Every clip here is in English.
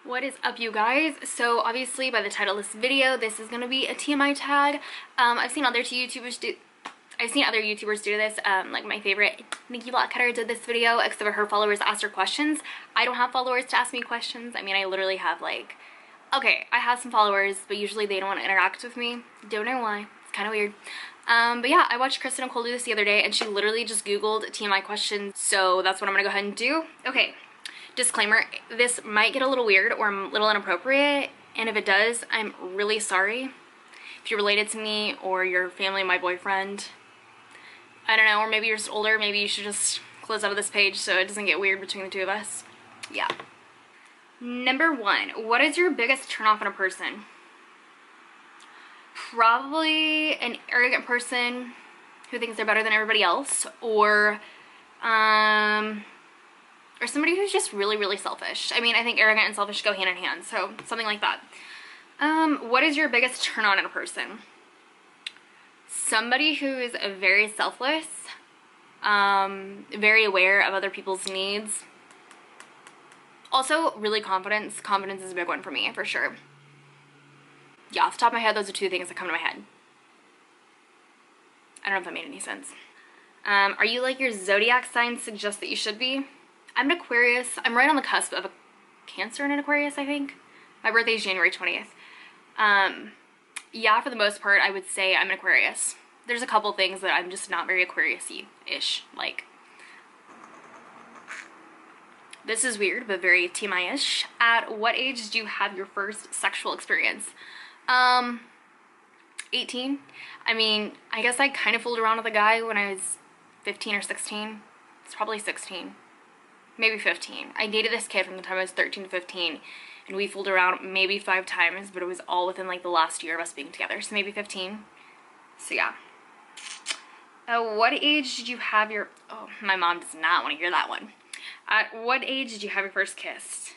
What is up, you guys? So obviously by the title of this video, this is gonna be a TMI tag. I've seen other YouTubers do this. Like my favorite Nikki Blackcutter did this video, except for her followers asked her questions. I don't have followers to ask me questions. I mean, I literally have like, okay, I have some followers, but usually they don't want to interact with me. Don't know why. It's kind of weird. But yeah, I watched Kristen Nicole do this the other day, and she literally just Googled TMI questions. So that's what I'm gonna go ahead and do. Okay. Disclaimer, this might get a little weird or a little inappropriate, and if it does, I'm really sorry. If you're related to me or your family, my boyfriend, I don't know, or maybe you're just older, maybe you should just close out of this page so it doesn't get weird between the two of us. Yeah. Number 1, what is your biggest turnoff in a person? Probably an arrogant person who thinks they're better than everybody else, or somebody who's just really, really selfish. I mean, I think arrogant and selfish go hand in hand, so something like that. What is your biggest turn on in a person? Somebody who is very selfless, very aware of other people's needs. Also, really confidence. Confidence is a big one for me, for sure. Yeah, off the top of my head, those are 2 things that come to my head. I don't know if that made any sense. Are you like your zodiac sign suggests that you should be? I'm an Aquarius. I'm right on the cusp of a Cancer and an Aquarius, I think. My birthday is January 20th. Yeah, for the most part, I would say I'm an Aquarius. There's a couple things that I'm just not very Aquarius-y-ish. Like, this is weird, but very TMI-ish. At what age did you have your first sexual experience? 18. I mean, I guess I kind of fooled around with a guy when I was 15 or 16. It's probably 16. Maybe 15. I dated this kid from the time I was 13 to 15, and we fooled around maybe 5 times, but it was all within like the last year of us being together, so maybe 15. So yeah. What age did you have your... Oh, my mom does not want to hear that one. At what age did you have your first kiss?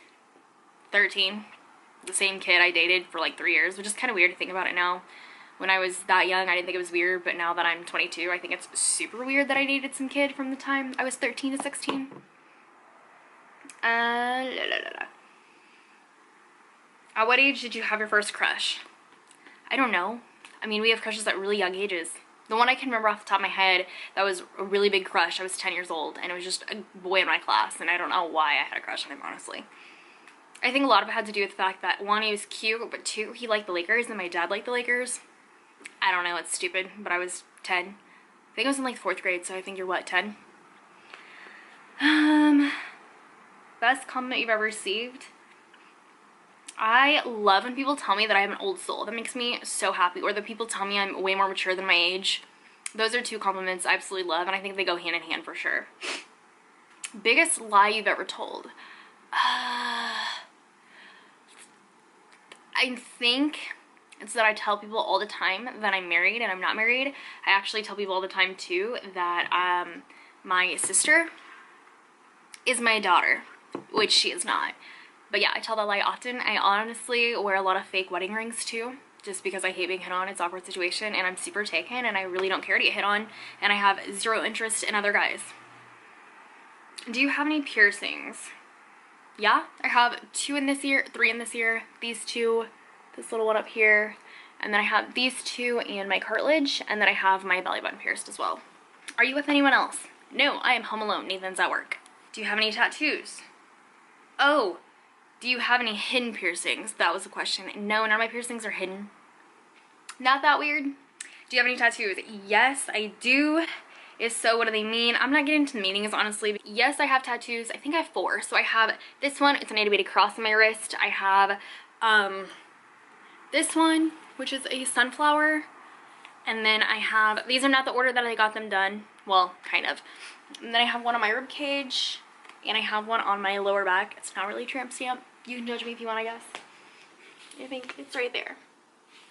13. The same kid I dated for like 3 years, which is kind of weird to think about it now. When I was that young, I didn't think it was weird, but now that I'm 22, I think it's super weird that I dated some kid from the time I was 13 to 16. At what age did you have your first crush? I don't know. I mean, we have crushes at really young ages. The one I can remember off the top of my head that was a really big crush, I was 10 years old, and it was just a boy in my class, and I don't know why I had a crush on him, honestly. I think a lot of it had to do with the fact that 1, he was cute, but 2, he liked the Lakers, and my dad liked the Lakers. I don't know, it's stupid, but I was 10. I think I was in like 4th grade, so I think you're what, 10? Best compliment you've ever received? I love when people tell me that I have an old soul. That makes me so happy. Or that people tell me I'm way more mature than my age. Those are 2 compliments I absolutely love, and I think they go hand in hand for sure. Biggest lie you've ever told? I think it's that I tell people all the time that I'm married, and I'm not married. I actually tell people all the time too that my sister is my daughter, which she is not. But yeah, I tell that lie often. I honestly wear a lot of fake wedding rings too, just because I hate being hit on. It's an awkward situation, and I'm super taken, and I really don't care to get hit on, and I have 0 interest in other guys. Do you have any piercings? Yeah, I have 2 in this ear, 3 in this ear, these 2, this little one up here, and then I have these 2 and my cartilage, and then I have my belly button pierced as well. Are you with anyone else? No, I am home alone. Nathan's at work. Do you have any tattoos? Oh, do you have any hidden piercings? That was the question. No, none of my piercings are hidden. Not that weird. Do you have any tattoos? Yes, I do. If so, what do they mean? I'm not getting into the meanings, honestly. But yes, I have tattoos. I think I have 4. So I have this one. It's an 8-beta cross on my wrist. I have this one, which is a sunflower. And then I have, these are not the order that I got them done. Well, kind of. And then I have one on my rib cage. And I have one on my lower back. It's not really tramp stamp. You can judge me if you want, I guess. I think it's right there.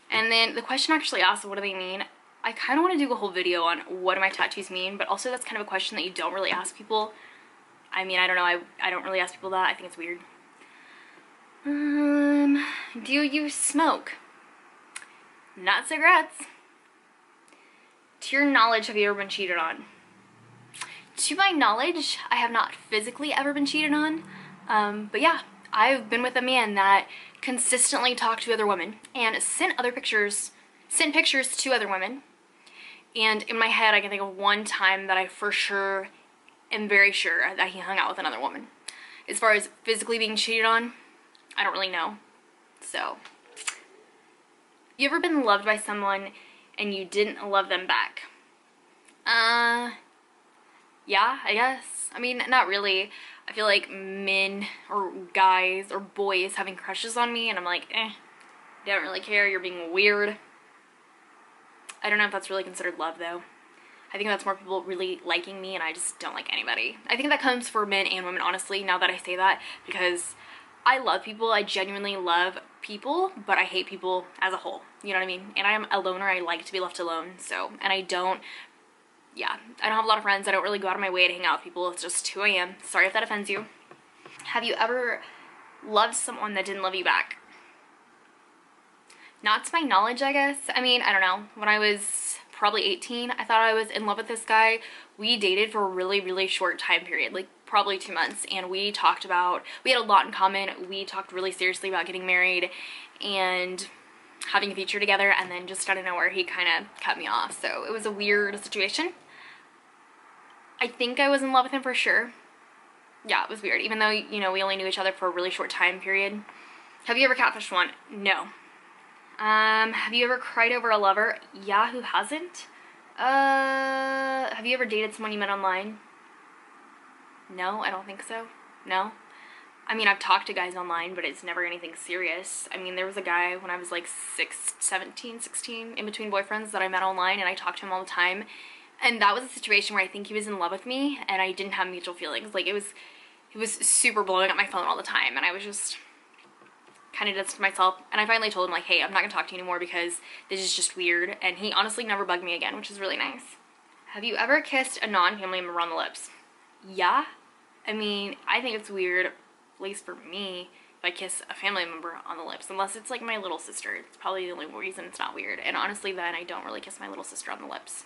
And then the question actually asks, what do they mean? I kind of want to do a whole video on what do my tattoos mean, but also that's kind of a question that you don't really ask people. I mean, I don't know, I don't really ask people that. I think it's weird. Do you smoke? Not cigarettes. To your knowledge, have you ever been cheated on? To my knowledge, I have not physically ever been cheated on. But yeah, I've been with a man that consistently talked to other women and sent pictures to other women. And in my head, I can think of one time that I for sure am very sure that he hung out with another woman. As far as physically being cheated on, I don't really know. So, you ever been loved by someone and you didn't love them back? Yeah, I guess. I mean, not really. I feel like men or guys or boys having crushes on me and I'm like, don't really care, you're being weird. I don't know if that's really considered love though. I think that's more people really liking me and I just don't like anybody. I think that comes for men and women, honestly, now that I say that, because I love people. I genuinely love people, but I hate people as a whole. You know what I mean? And I am a loner. I like to be left alone. So, and I don't have a lot of friends. I don't really go out of my way to hang out with people. It's just who I am. Sorry if that offends you. Have you ever loved someone that didn't love you back? Not to my knowledge, I guess. I mean, I don't know. When I was probably 18, I thought I was in love with this guy. We dated for a really, really short time period, like probably 2 months, and we had a lot in common. We talked really seriously about getting married and having a future together, and then just out of nowhere, he kind of cut me off. So it was a weird situation. I think I was in love with him for sure. Yeah, it was weird, even though, you know, we only knew each other for a really short time period. Have you ever catfished one? No. Have you ever cried over a lover? Yeah, who hasn't? Have you ever dated someone you met online? No, I don't think so. No. I mean, I've talked to guys online, but it's never anything serious. I mean, there was a guy when I was like 17, 16, in between boyfriends that I met online, and I talked to him all the time. And that was a situation where I think he was in love with me, and I didn't have mutual feelings. Like, he was super blowing up my phone all the time, and I was just kind of distanced myself. And I finally told him, like, hey, I'm not gonna talk to you anymore because this is just weird. And he honestly never bugged me again, which is really nice. Have you ever kissed a non-family member on the lips? Yeah. I mean, I think it's weird, at least for me, if I kiss a family member on the lips, unless it's like my little sister. It's probably the only reason it's not weird. And honestly, then I don't really kiss my little sister on the lips.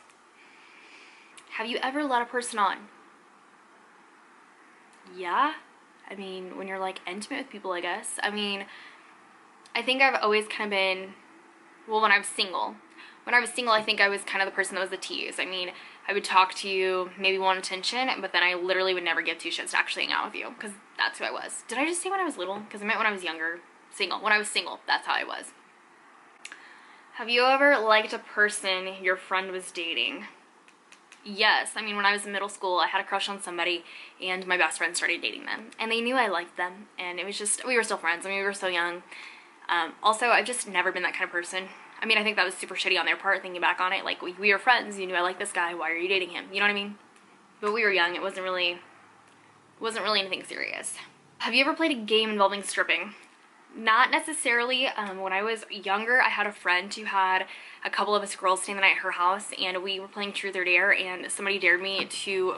Have you ever let a person on? Yeah. I mean, when you're like intimate with people, I guess. I mean, I think I've always kind of been, well, when I was single, I think I was kind of the person that was the tease. I mean, I would talk to you, maybe want attention, but then I literally would never give two shits to actually hang out with you, because that's who I was. Did I just say when I was little? Because I meant when I was younger. Single. When I was single, that's how I was. Have you ever liked a person your friend was dating? Yes. I mean, when I was in middle school, I had a crush on somebody, and my best friend started dating them. And they knew I liked them, and it was just, we were still friends. I mean, we were so young. Also, I've just never been that kind of person. I mean, I think that was super shitty on their part, thinking back on it. Like, we were friends, you knew I liked this guy, why are you dating him? You know what I mean? But we were young, it wasn't really anything serious. Have you ever played a game involving stripping? Not necessarily. When I was younger, I had a friend who had a couple of us girls staying the night at her house, and we were playing Truth or Dare, and somebody dared me to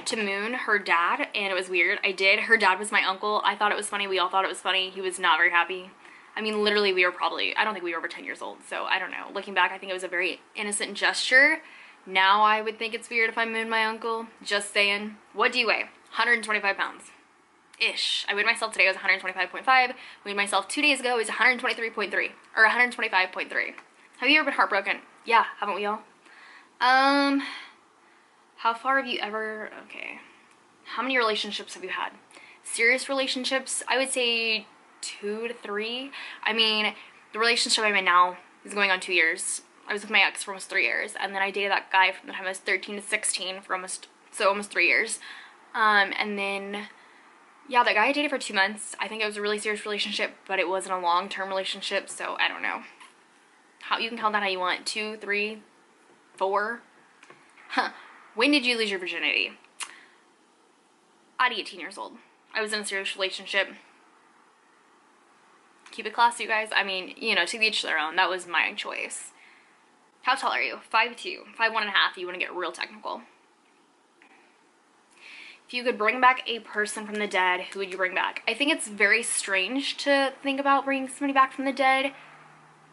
to moon her dad, and it was weird. I did. Her dad was my uncle. I thought it was funny. We all thought it was funny. He was not very happy. I mean, literally, we were probably, I don't think we were over 10 years old, so I don't know. Looking back, I think it was a very innocent gesture. Now I would think it's weird if I mooned my uncle. Just saying. What do you weigh? 125 pounds. Ish. I weighed myself today, it was 125.5. Weighed myself 2 days ago, it was 123.3. Or 125.3. Have you ever been heartbroken? Yeah, haven't we all? How far have you ever, okay. How many relationships have you had? Serious relationships, I would say 2 to 3. I mean, the relationship I'm in now is going on 2 years. I was with my ex for almost 3 years, and then I dated that guy from the time I was 13 to 16 for almost 3 years. And then, yeah, that guy I dated for 2 months. I think it was a really serious relationship, but it wasn't a long-term relationship, so I don't know. You can count that how you want. 2, 3, 4. Huh. When did you lose your virginity? At 18 years old. I was in a serious relationship. Keep it classy, you guys. I mean, you know, to each their own. That was my choice. How tall are you? 5'2", 5'1.5", you want to get real technical. If you could bring back a person from the dead, who would you bring back? I think it's very strange to think about bringing somebody back from the dead.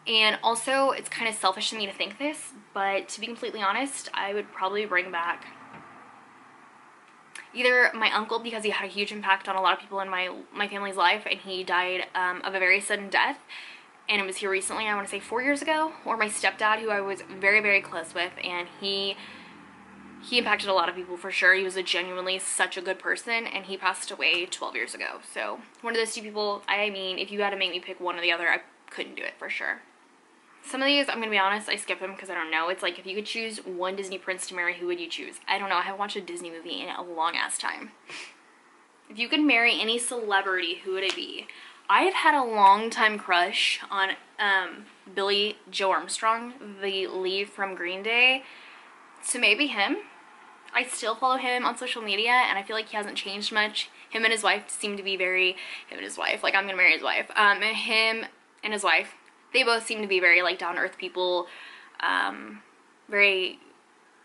And also, it's kind of selfish of me to think this, but to be completely honest, I would probably bring back... either my uncle, because he had a huge impact on a lot of people in my family's life, and he died of a very sudden death, and it was here recently, I want to say 4 years ago, or my stepdad, who I was very, very close with, and he impacted a lot of people for sure. He was genuinely such a good person, and he passed away 12 years ago. So one of those two people, I mean, if you had to make me pick one or the other, I couldn't do it for sure. Some of these, I'm gonna be honest, I skip them because I don't know. It's like, if you could choose one Disney prince to marry, who would you choose? I don't know. I haven't watched a Disney movie in a long ass time. If you could marry any celebrity, who would it be? I have had a long time crush on Billy Joe Armstrong, the lead from Green Day. So maybe him. I still follow him on social media, and I feel like he hasn't changed much. Him and his wife seem to be very, him and his wife, like, I'm gonna marry his wife. Him and his wife, they both seem to be very, like, down-to-earth people, very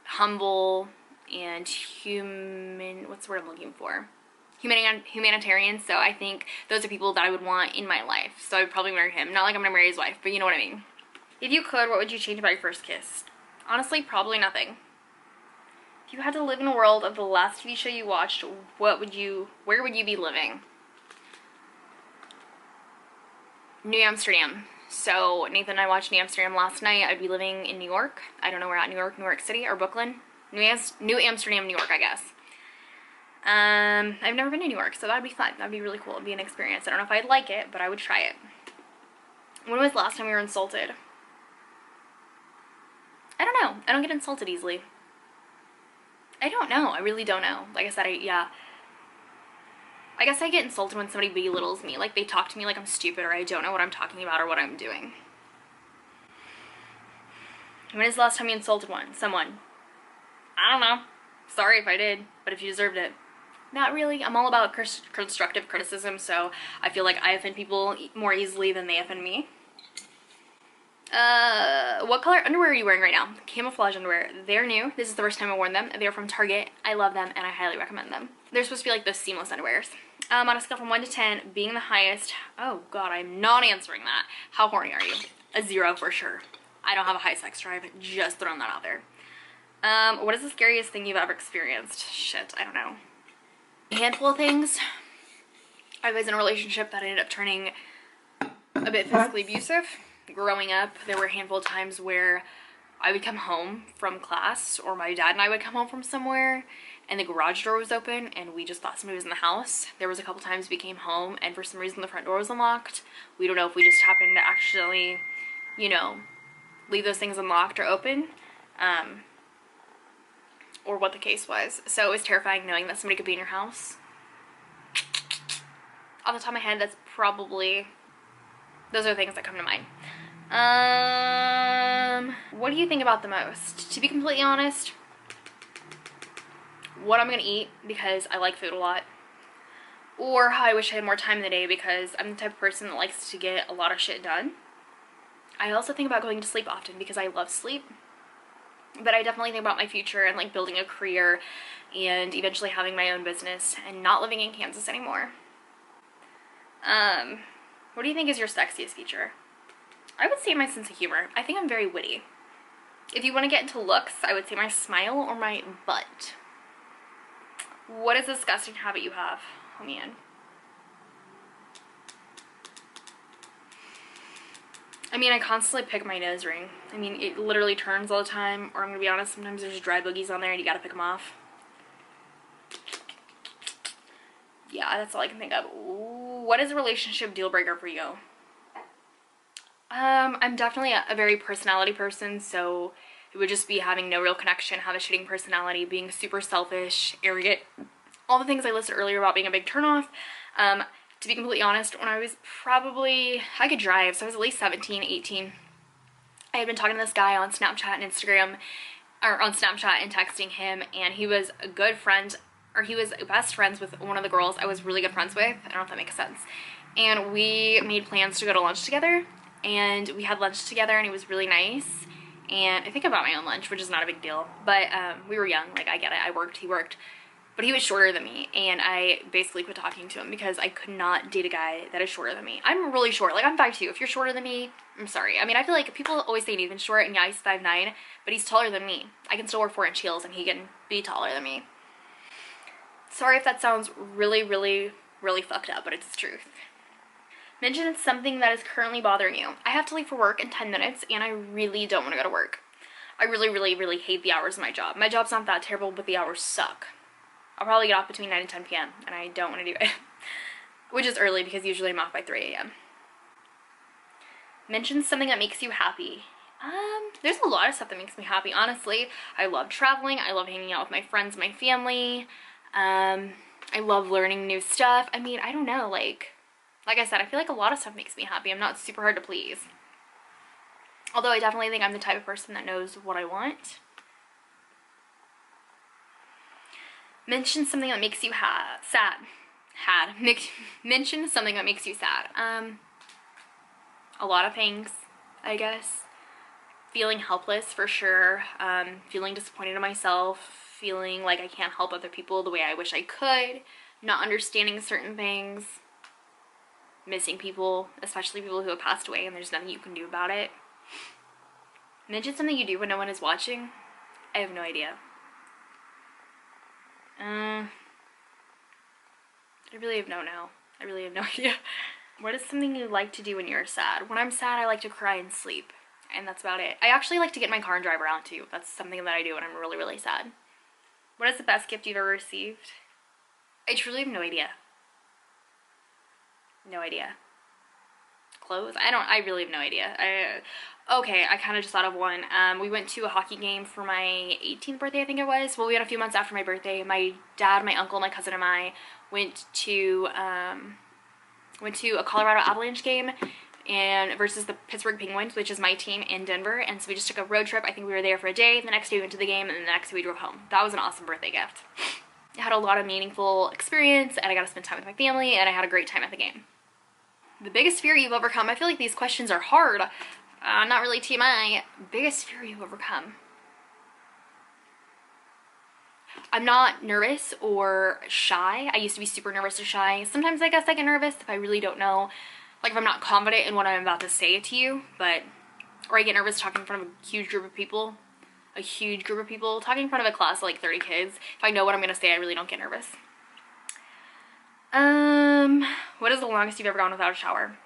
humble and human, what's the word I'm looking for? Humanitarian. So I think those are people that I would want in my life. So I would probably marry him. Not like I'm gonna marry his wife, but you know what I mean. If you could, what would you change about your first kiss? Honestly, probably nothing. If you had to live in a world of the last TV show you watched, where would you be living? New Amsterdam. So Nathan and I watched New Amsterdam last night. I'd be living in New York. I don't know where at, New York City, or Brooklyn. New Amsterdam, New York, I guess. I've never been to New York, so that'd be fun. That'd be really cool. It'd be an experience. I don't know if I'd like it, but I would try it. When was the last time we were insulted? I don't know. I don't get insulted easily. I don't know. I really don't know. Like I said, yeah. I guess I get insulted when somebody belittles me. Like, they talk to me like I'm stupid, or I don't know what I'm talking about or what I'm doing. When is the last time you insulted someone? I don't know. Sorry if I did, but if you deserved it. Not really. I'm all about constructive criticism, so I feel like I offend people more easily than they offend me. What color underwear are you wearing right now? Camouflage underwear. They're new. This is the first time I've worn them. They're from Target. I love them, and I highly recommend them. They're supposed to be like those seamless underwears. On a scale from 1 to 10, being the highest, oh god, I'm not answering that. How horny are you? A 0 for sure. I don't have a high sex drive, just throwing that out there. What is the scariest thing you've ever experienced? Shit, I don't know. A handful of things. I was in a relationship that ended up turning a bit physically abusive. Growing up, there were a handful of times where I would come home from class, or my dad and I would come home from somewhere, and the garage door was open, and we just thought somebody was in the house. There was a couple times we came home, and for some reason the front door was unlocked. We don't know if we just happened to actually, you know, leave those things unlocked or open, or what the case was. So it was terrifying knowing that somebody could be in your house. Off the top of my head, that's probably, those are the things that come to mind. What do you think about the most? To be completely honest, what I'm gonna eat because I like food a lot, or how I wish I had more time in the day because I'm the type of person that likes to get a lot of shit done. I also think about going to sleep often because I love sleep, but I definitely think about my future and like building a career and eventually having my own business and not living in Kansas anymore. What do you think is your sexiest feature? I would say my sense of humor. I think I'm very witty. If you want to get into looks, I would say my smile or my butt. What is a disgusting habit you have? Oh man. I mean, I constantly pick my nose ring. I mean, it literally turns all the time, or I'm gonna be honest, sometimes there's dry boogies on there and you gotta pick them off. Yeah, that's all I can think of. Ooh, what is a relationship deal breaker for you? I'm definitely a very personality person, so it would just be having no real connection, have a shitting personality, being super selfish, arrogant, all the things I listed earlier about being a big turnoff. To be completely honest, when I was probably, I could drive, so I was at least 17, 18. I had been talking to this guy on Snapchat and Instagram, or on Snapchat and texting him, and he was a good friend, or he was best friends with one of the girls I was really good friends with. I don't know if that makes sense. And we made plans to go to lunch together, and we had lunch together, and it was really nice. And I think I bought my own lunch, which is not a big deal, but we were young, like I get it, I worked, he worked. But he was shorter than me, and I basically quit talking to him because I could not date a guy that is shorter than me. I'm really short. Like, I'm 5'2". If you're shorter than me, I'm sorry. I mean, I feel like people always say Nathan's short, and yeah, he's 5'9", but he's taller than me. I can still wear 4-inch heels, and he can be taller than me. Sorry if that sounds really, really, really fucked up, but it's the truth. Mention something that is currently bothering you. I have to leave for work in 10 minutes and I really don't want to go to work. I really, really, really hate the hours of my job. My job's not that terrible, but the hours suck. I'll probably get off between 9 and 10 p.m. and I don't want to do it. Which is early because usually I'm off by 3 a.m. Mention something that makes you happy. There's a lot of stuff that makes me happy, honestly. I love traveling. I love hanging out with my friends, my family. I love learning new stuff. I mean, I don't know, like I said, I feel like a lot of stuff makes me happy. I'm not super hard to please. Although I definitely think I'm the type of person that knows what I want. Mention something that makes you sad. Mention something that makes you sad. A lot of things, I guess. Feeling helpless for sure. Feeling disappointed in myself. Feeling like I can't help other people the way I wish I could. Not understanding certain things. Missing people, especially people who have passed away and there's nothing you can do about it. Mention something you do when no one is watching. I have no idea. I really have no idea. What is something you like to do when you're sad? When I'm sad, I like to cry and sleep. And that's about it. I actually like to get in my car and drive around too. That's something that I do when I'm really, really sad. What is the best gift you've ever received? I truly have no idea. No idea. Clothes? I really have no idea. Okay, I kind of just thought of one. We went to a hockey game for my 18th birthday, I think it was. Well, we went a few months after my birthday. My dad, my uncle, my cousin, and I went to a Colorado Avalanche game and versus the Pittsburgh Penguins, which is my team, in Denver. And so we just took a road trip. I think we were there for a day. The next day we went to the game, and the next day we drove home. That was an awesome birthday gift. I had a lot of meaningful experience, and I got to spend time with my family, and I had a great time at the game. The biggest fear you've overcome. I feel like these questions are hard. Not really TMI. Biggest fear you've overcome. I'm not nervous or shy. I used to be super nervous or shy. Sometimes I guess I get nervous if I really don't know, like if I'm not confident in what I'm about to say to you, or I get nervous talking in front of a huge group of people. Talking in front of a class of like 30 kids. If I know what I'm gonna say, I really don't get nervous. What is the longest you've ever gone without a shower?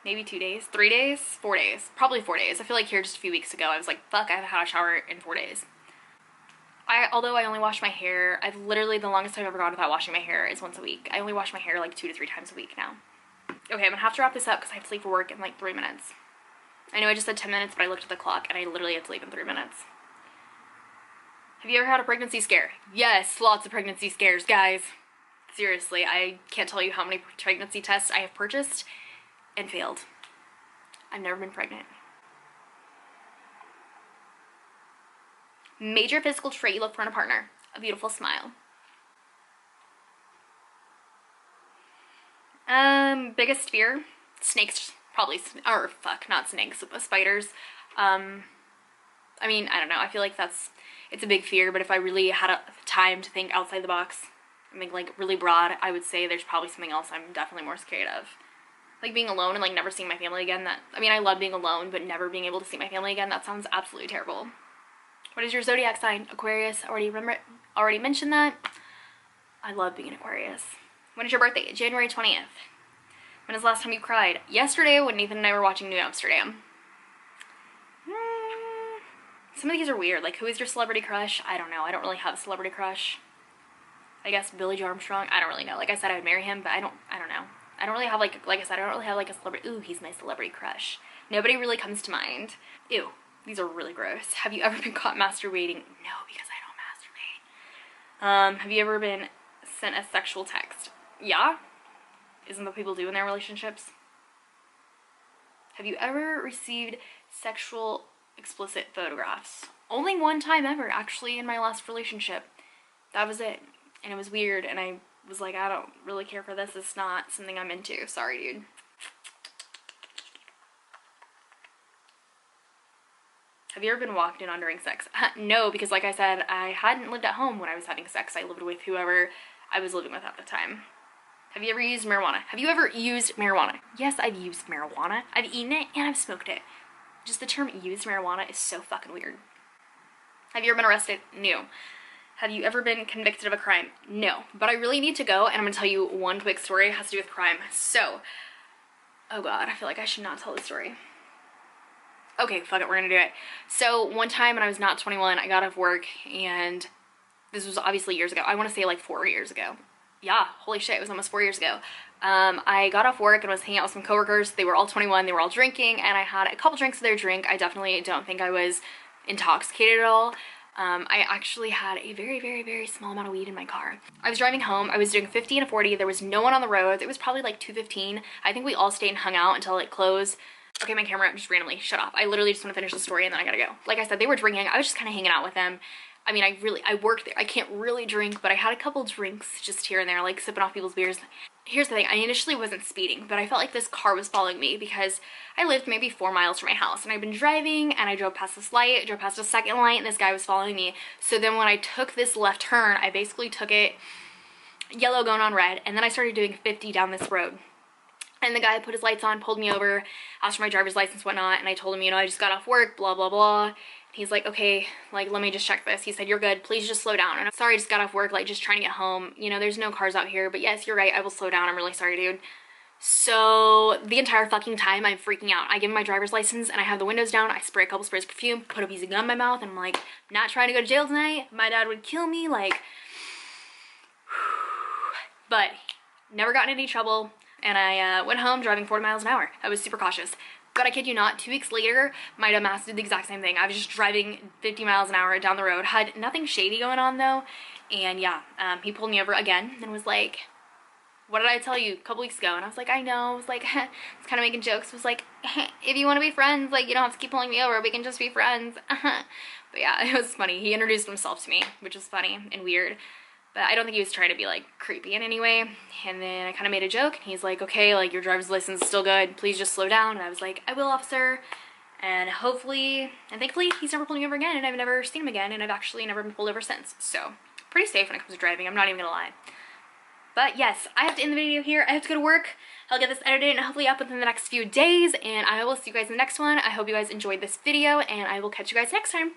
Maybe 2 days, 3 days, 4 days, probably 4 days. I feel like here just a few weeks ago, I was like, fuck, I haven't had a shower in 4 days. Although I only wash my hair, I've literally, the longest I've ever gone without washing my hair is once a week. I only wash my hair like 2 to 3 times a week now. Okay, I'm gonna have to wrap this up because I have to leave for work in like 3 minutes. I know I just said 10 minutes, but I looked at the clock and I literally have to leave in 3 minutes. Have you ever had a pregnancy scare? Yes, lots of pregnancy scares, guys. Seriously, I can't tell you how many pregnancy tests I have purchased and failed. I've never been pregnant. Major physical trait you look for in a partner. A beautiful smile. Biggest fear? Snakes, probably, or fuck, not snakes, spiders. I mean, I don't know, I feel like it's a big fear, but if I really had a time to think outside the box, I think like really broad, I would say there's probably something else I'm definitely more scared of. Like being alone and like never seeing my family again. I mean, I love being alone, but never being able to see my family again, that sounds absolutely terrible. What is your zodiac sign? Aquarius. Already mentioned that. I love being an Aquarius. When is your birthday? January 20th. When is the last time you cried? Yesterday when Nathan and I were watching New Amsterdam. Some of these are weird. Like, who is your celebrity crush? I don't know. I don't really have a celebrity crush. I guess Billy Joe Armstrong. I don't really know. Like I said, I would marry him, but I don't know. I don't really have like I said, I don't really have like a celebrity. Ooh, he's my celebrity crush. Nobody really comes to mind. Ew, these are really gross. Have you ever been caught masturbating? No, because I don't masturbate. Have you ever been sent a sexual text? Yeah. Isn't that what people do in their relationships? Have you ever received sexual explicit photographs? Only one time ever, actually, in my last relationship. That was it. And it was weird, and I was like, I don't really care for this. It's not something I'm into. Sorry, dude. Have you ever been walked in on during sex? No, because like I said, I hadn't lived at home when I was having sex. I lived with whoever I was living with at the time. Have you ever used marijuana? Have you ever used marijuana? Yes, I've used marijuana. I've eaten it and I've smoked it. Just the term used marijuana is so fucking weird. Have you ever been arrested? No. Have you ever been convicted of a crime? No, but I really need to go, and I'm gonna tell you one quick story. It has to do with crime. So, oh god, I feel like I should not tell this story. Okay, fuck it, we're gonna do it. So one time when I was not 21, I got off work, and this was obviously years ago. I want to say like 4 years ago. Yeah, holy shit, it was almost 4 years ago. I got off work and was hanging out with some coworkers. They were all 21, they were all drinking, and I had a couple drinks of their drink. I definitely don't think I was intoxicated at all. I actually had a very, very, very small amount of weed in my car. I was driving home. I was doing 50 and a 40. There was no one on the road. It was probably like 2:15. I think we all stayed and hung out until it closed. Okay, my camera just randomly shut off. I literally just want to finish the story and then I gotta go. Like I said, they were drinking. I was just kind of hanging out with them. I mean, I worked there. I can't really drink, but I had a couple drinks just here and there, like sipping off people's beers. Here's the thing, I initially wasn't speeding, but I felt like this car was following me because I lived maybe 4 miles from my house, and I've been driving, and I drove past this light, drove past a second light, and this guy was following me. So then when I took this left turn, I basically took it yellow going on red, and then I started doing 50 down this road. And the guy put his lights on, pulled me over, asked for my driver's license, whatnot, and I told him, you know, I just got off work, blah, blah, blah. He's like, okay, like, let me just check this. He said, you're good, please just slow down. And I'm sorry, I just got off work, like, just trying to get home. You know, there's no cars out here, but yes, you're right, I will slow down, I'm really sorry, dude. So the entire fucking time, I'm freaking out. I give him my driver's license, and I have the windows down, I spray a couple sprays of perfume, put a piece of gum in my mouth, and I'm like, not trying to go to jail tonight, my dad would kill me, like, but never got in any trouble. And I went home driving 40 miles an hour. I was super cautious. But I kid you not, 2 weeks later, my dumbass did the exact same thing. I was just driving 50 miles an hour down the road. Had nothing shady going on though. And yeah, he pulled me over again and was like, what did I tell you a couple weeks ago? And I was like, I know. I was like, I was kind of making jokes. I was like, if you want to be friends, like, you don't have to keep pulling me over. We can just be friends. But yeah, it was funny. He introduced himself to me, which was funny and weird. But I don't think he was trying to be, like, creepy in any way. And then I kind of made a joke, and he's like, okay, like, your driver's license is still good. Please just slow down. And I was like, I will, officer. And hopefully, and thankfully, he's never pulled me over again, and I've never seen him again, and I've actually never been pulled over since. So, pretty safe when it comes to driving. I'm not even gonna lie. But yes, I have to end the video here. I have to go to work. I'll get this edited and hopefully up within the next few days, and I will see you guys in the next one. I hope you guys enjoyed this video, and I will catch you guys next time.